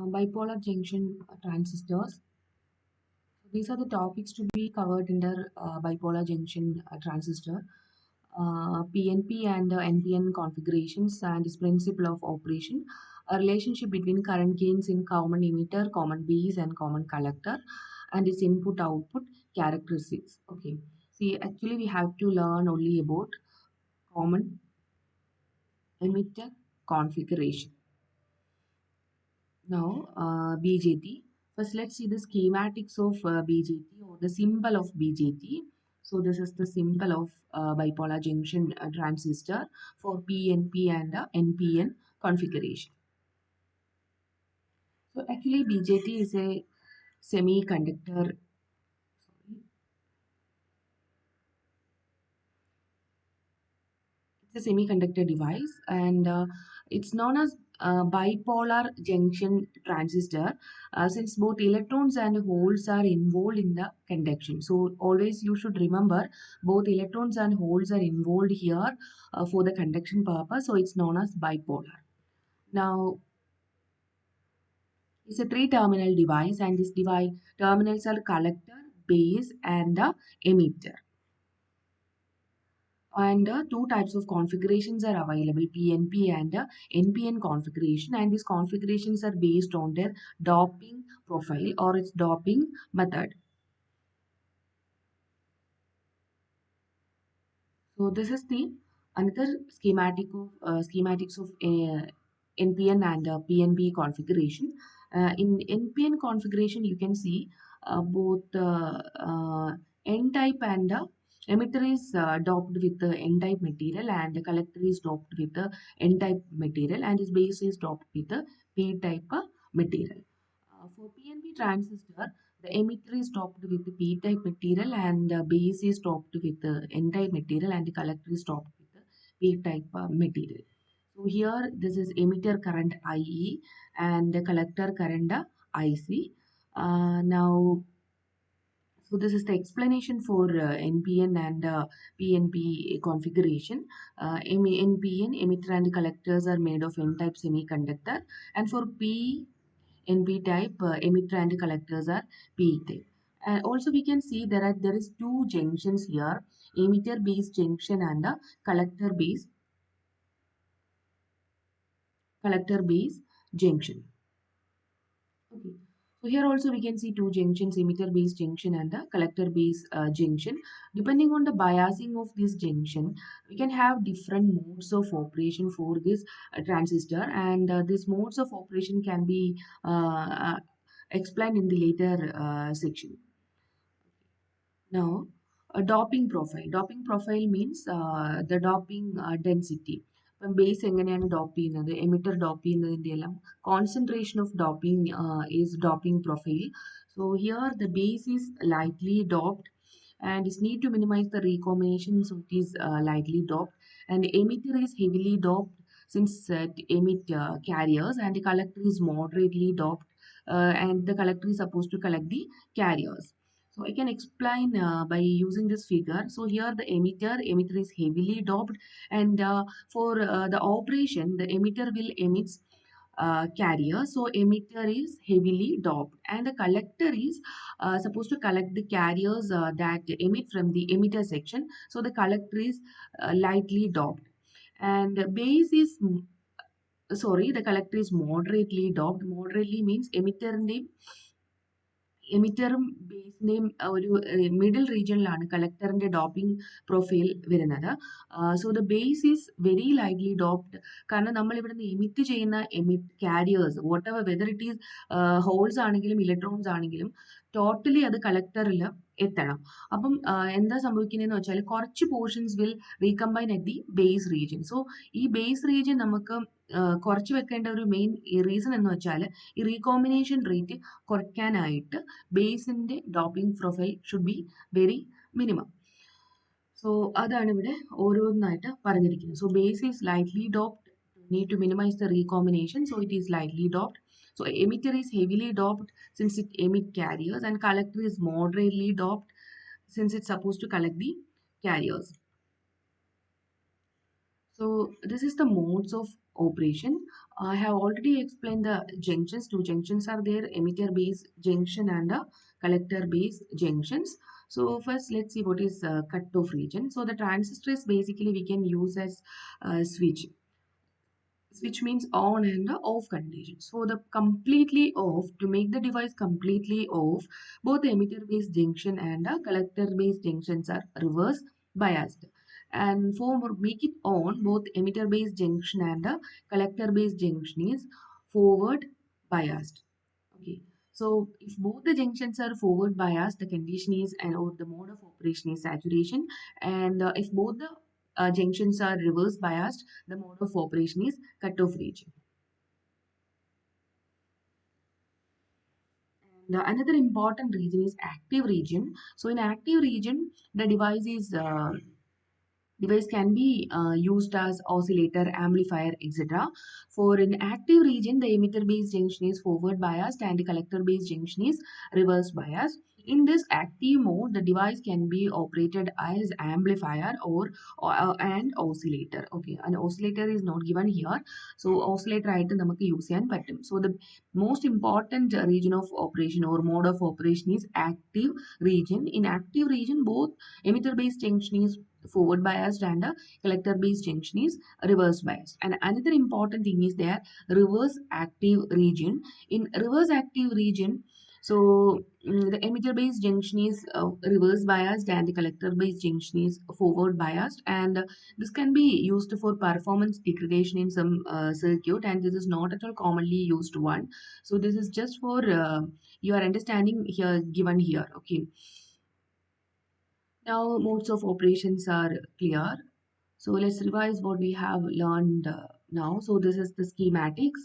Bipolar junction transistors. These are the topics to be covered under bipolar junction transistor. PNP and NPN configurations and its principle of operation, a relationship between current gains in common emitter, common base, and common collector, and its input output characteristics. Okay, see, actually, we have to learn only about common emitter configuration. Now, BJT. First, let's see the schematics of BJT or the symbol of BJT. So, this is the symbol of bipolar junction transistor for PNP and NPN configuration. So, actually, BJT is a semiconductor. It's a semiconductor device, and it's known as bipolar junction transistor, since both electrons and holes are involved in the conduction. So always you should remember both electrons and holes are involved here for the conduction purpose. So it's known as bipolar. Now it's a three-terminal device, and this device terminals are collector, base, and the emitter. And two types of configurations are available, PNP and NPN configuration, and these configurations are based on their doping profile or its doping method. So this is the another schematics of NPN and PNP configuration. In NPN configuration, you can see both N-type and emitter is doped with the N-type material, and the collector is doped with the N-type material, and its base is doped with the P-type material. For PNP transistor, the emitter is topped with the P-type material, and the base is topped with the N-type material, and the collector is topped with the P-type material. So here this is emitter current IE and the collector current IC. Now, so this is the explanation for NPN and PNP configuration. NPN, emitter and collectors are made of N-type semiconductor, and for NP type, emitter and collectors are P type. Also, we can see there is two junctions here, emitter base junction and the collector base junction. Okay. So here also we can see two junctions, emitter base junction and the collector base junction. Depending on the biasing of this junction, we can have different modes of operation for this transistor, and these modes of operation can be explained in the later section. Now, a doping profile. Doping profile means the doping density. ഇപ്പം base എങ്ങനെയാണ് dope ചെയ്യുന്നത്, emitter dope ചെയ്യുന്നതിൻ്റെ എല്ലാം concentration of doping is doping profile. So here the base is lightly doped and is need to minimize the recombination, so it is lightly doped, and the emitter is heavily doped since it emit carriers, and the collector is moderately doped, and the collector is supposed to collect the carriers. So I can explain by using this figure. So here the emitter is heavily doped, and for the operation, the emitter will emit carrier. So emitter is heavily doped, and the collector is supposed to collect the carriers that emit from the emitter section. So the collector is lightly doped, and the collector is moderately doped. Moderately means എമിറ്ററും ബേസിൻ്റെയും ഒരു middle റീജിയനിലാണ് കളക്ടറിൻ്റെ doping profile വരുന്നത്. So the base is very lightly doped, കാരണം നമ്മൾ ഇവിടെ നിന്ന് എമിറ്റ് ചെയ്യുന്ന carriers whatever whether it is holes ആണെങ്കിലും ഇലക്ട്രോൺസ് ആണെങ്കിലും ടോട്ടലി അത് കളക്ടറിൽ എത്തണം. അപ്പം എന്താ സംഭവിക്കുന്നതെന്ന് വെച്ചാൽ കുറച്ച് portions will recombine at the base region. So ഈ ബേസ് റീജിയൻ നമുക്ക് കുറച്ച് വെക്കേണ്ട ഒരു മെയിൻ റീസൺ എന്ന് വെച്ചാൽ ഈ റീകോമ്പിനേഷൻ റേറ്റ് കുറയ്ക്കാനായിട്ട് ബേസിൻ്റെ doping profile should be very minimum. So അതാണ് ഇവിടെ ഓരോന്നായിട്ട് പറഞ്ഞിരിക്കുന്നത്. So base is lightly doped, need to minimize the recombination, so it is lightly doped. So emitter is heavily doped since it emit carriers, and collector is moderately doped since it's supposed to collect the carriers. So this is the modes of operation. I have already explained the junctions. Two junctions are there, emitter base junction and a collector base junctions. So first let's see what is cutoff region. So the transistor is basically we can use as switch. Switch means on and off condition. So the completely off, to make the device completely off, both the emitter base junction and collector base junctions are reverse biased. And for make it on, both emitter base junction and collector base junction is forward biased. Okay. So if both the junctions are forward biased, the condition is and or the mode of operation is saturation. And if both the junctions are reverse biased, the mode of operation is cutoff region. And another important region is active region. So in active region, the device can be used as oscillator, amplifier, etc. For an active region, the emitter base junction is forward biased and the collector base junction is reverse biased. In this active mode, the device can be operated as amplifier or and oscillator. Okay, an oscillator is not given here, so oscillator ആയിട്ട് നമുക്ക് use ചെയ്യാൻ പറ്റും. So the most important region of operation or mode of operation is active region. In active region, both emitter base junction is forward biased and collector base junction is reverse biased. And another important thing is there reverse active region. In reverse active region, so the emitter base junction is reverse biased and the collector base junction is forward biased, and this can be used for performance degradation in some circuit, and this is not at all commonly used one. So this is just for your understanding here given here. Okay, now modes of operations are clear. So let's revise what we have learned now. So this is the schematics.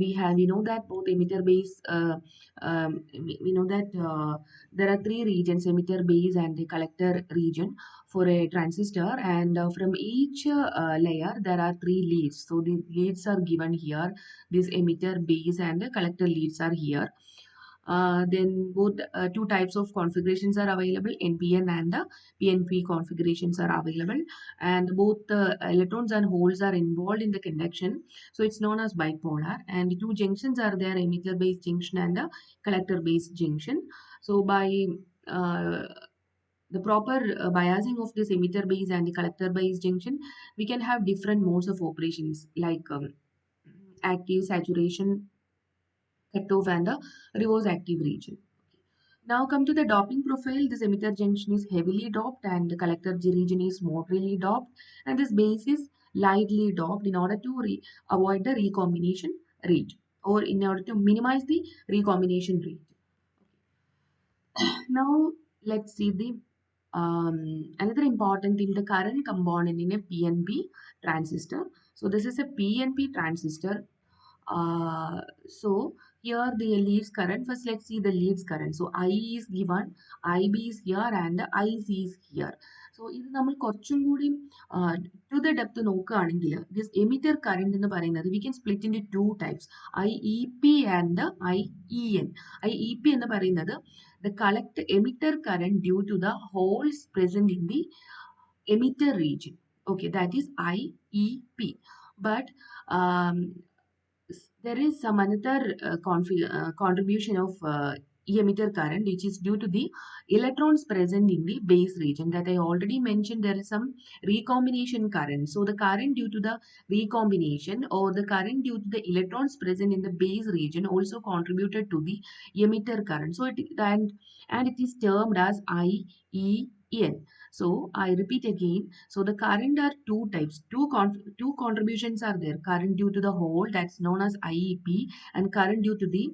We know that both emitter base, we know that there are three regions, emitter base and the collector region for a transistor, and from each layer there are three leads. So the leads are given here. This emitter base and the collector leads are here. Then both two types of configurations are available, NPN and PNP configurations are available, and both the electrons and holes are involved in the conduction, so it's known as bipolar. And two junctions are there, emitter base junction and collector base junction. So by the proper biasing of this emitter base and the collector base junction, we can have different modes of operations like active, saturation, cutoff, and a reverse active region. Now come to the doping profile. This emitter junction is heavily doped and the collector region is moderately doped, and this base is lightly doped in order to avoid the recombination rate, or in order to minimize the recombination rate. Now let's see the another important thing, the current component in a PNP transistor. So this is a PNP transistor. So here the leads current. First let's see the leads current. So I is given, IB is here and IC is here. So ഇത് നമ്മൾ കുറച്ചും കൂടി to the depth നോക്കുകയാണെങ്കിൽ this emitter current എന്ന് പറയുന്നത് we can split into two types, IEP and IEN. IEP എന്ന് പറയുന്നത് the emitter current due to the holes present in the emitter region. Okay, that is IEP. But there is some another contribution of emitter current which is due to the electrons present in the base region that I already mentioned. There is some recombination current. So the current due to the recombination or the current due to the electrons present in the base region also contributed to the emitter current. So and it is termed as IEN. So I repeat again. So the current are two types. Two contributions are there. Current due to the hole, that's known as IEP, and current due to the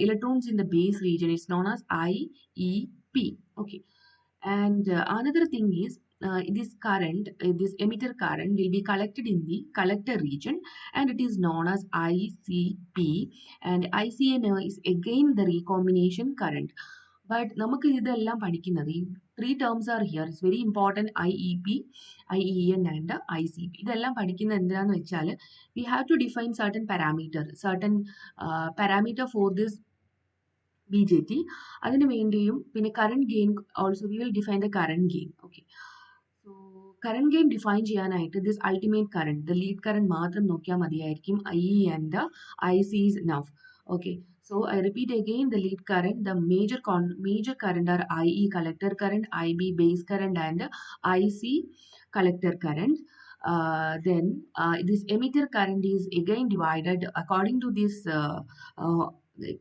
electrons in the base region is known as IEP. Okay. And another thing is this current, this emitter current will be collected in the collector region, and it is known as ICP, and ICN is again the recombination current. But നമുക്ക് ഇതെല്ലാം പഠിക്കുന്നത് ഈ three terms are here. It's very important. IEP, IEN and ICP. ഇതെല്ലാം പഠിക്കുന്നത് എന്തിനാന്ന് വെച്ചാൽ we have to define certain parameter for this BJT. അതിനു വേണ്ടിയും പിന്നെ current gain also we will define the current gain. Okay. So current gain define ചെയ്യാനായിട്ട് this ultimate current, the lead current മാത്രം നോക്കിയാൽ മതിയായിരിക്കും. IE and the IC is enough. Okay, so I repeat again, the lead current, the major current are IE collector current, IB base current, and IC collector current. Then this emitter current is again divided according to this uh,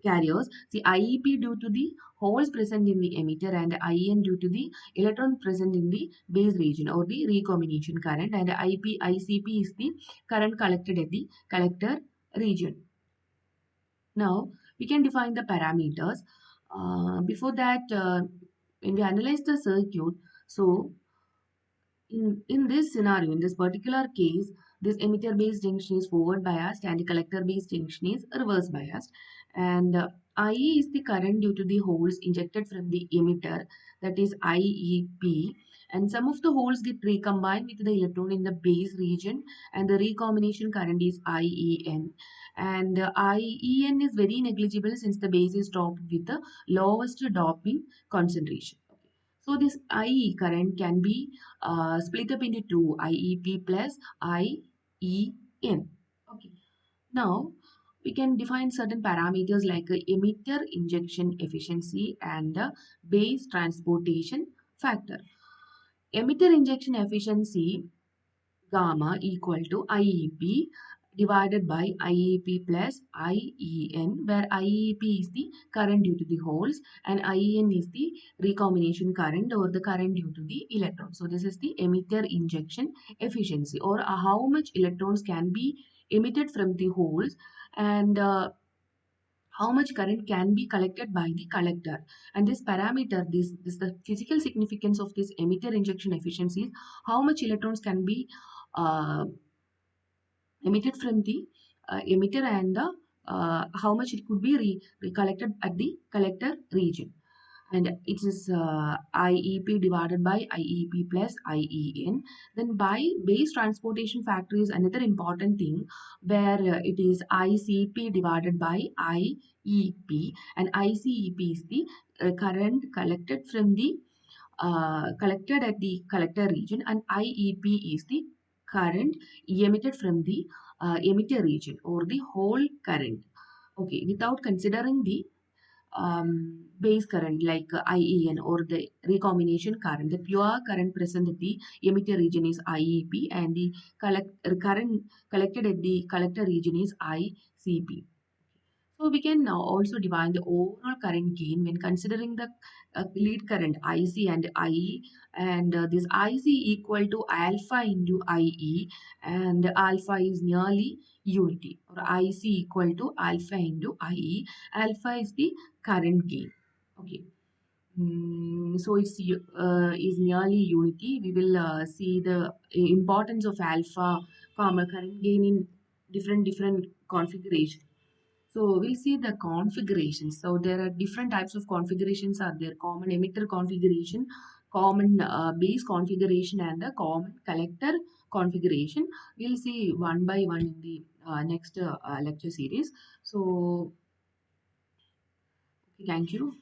carriers. See, IEP due to the holes present in the emitter, and IN due to the electron present in the base region or the recombination current, and ICP is the current collected at the collector region. Now we can define the parameters. Before that, when we analyze the circuit, so in this scenario, in this particular case, this emitter based junction is forward biased and the collector based junction is reverse biased. And IE is the current due to the holes injected from the emitter, that is IEP. And some of the holes get recombined with the electron in the base region, and the recombination current is IEN. And IEN is very negligible since the base is doped with the lowest doping concentration. So this IE current can be split up into two, IEP plus IEN. Okay. Now we can define certain parameters like emitter injection efficiency and base transportation factor. Emitter injection efficiency gamma equal to IEP divided by IEP plus IEN, where IEP is the current due to the holes and IEN is the recombination current or the current due to the electron. So this is the emitter injection efficiency, or how much electrons can be emitted from the holes, and how much current can be collected by the collector. And this parameter, this the physical significance of this emitter injection efficiency is how much electrons can be uh, emitted from the emitter, and the how much it could be collected at the collector region. And it is IEP divided by IEP plus IEN. Then by base transportation factor is another important thing, where it is ICP divided by IEP, and ICEP is the current collected from the collected at the collector region, and IEP is the current emitted from the emitter region or the whole current. Okay, without considering the base current like IEN or the recombination current, the pure current present at the emitter region is IEP, and the current collected at the collector region is ICP. So we can now also define the overall current gain when considering the lead current IC and IE, and this IC equal to alpha into IE, and alpha is nearly unity, or IC equal to alpha into IE. Alpha is the current gain. Okay. So it's is nearly unity. We will see the importance of alpha, current gain in different configuration. So we'll see the configurations. So there are different types of configurations are there: common emitter configuration, common base configuration, and the common collector configuration. We'll see one by one in the next lecture series. So thank you.